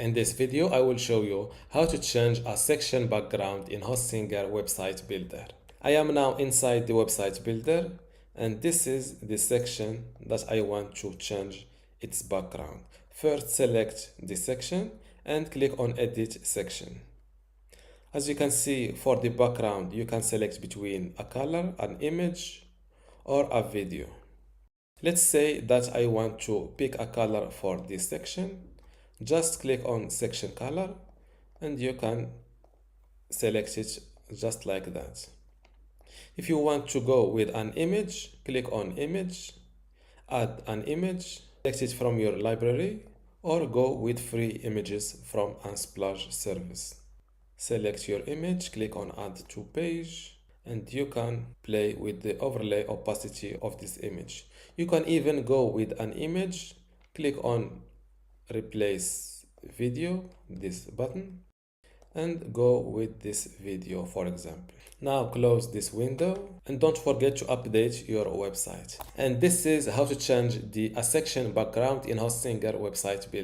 In this video, I will show you how to change a section background in Hostinger website builder. I am now inside the website builder, and this is the section that I want to change its background. First, select the section and click on Edit Section. As you can see, for the background, you can select between a color, an image, or a video. Let's say that I want to pick a color for this section. Just click on section color and you can select it just like that. If you want to go with an image, click on image, add an image, select it from your library, or go with free images from Unsplash service. Select your image, click on add to page, and you can play with the overlay opacity of this image. You can even go with an image, click on replace video, this button, and go with this video, for example. Now close this window and don't forget to update your website. And this is how to change a section background in Hostinger website builder.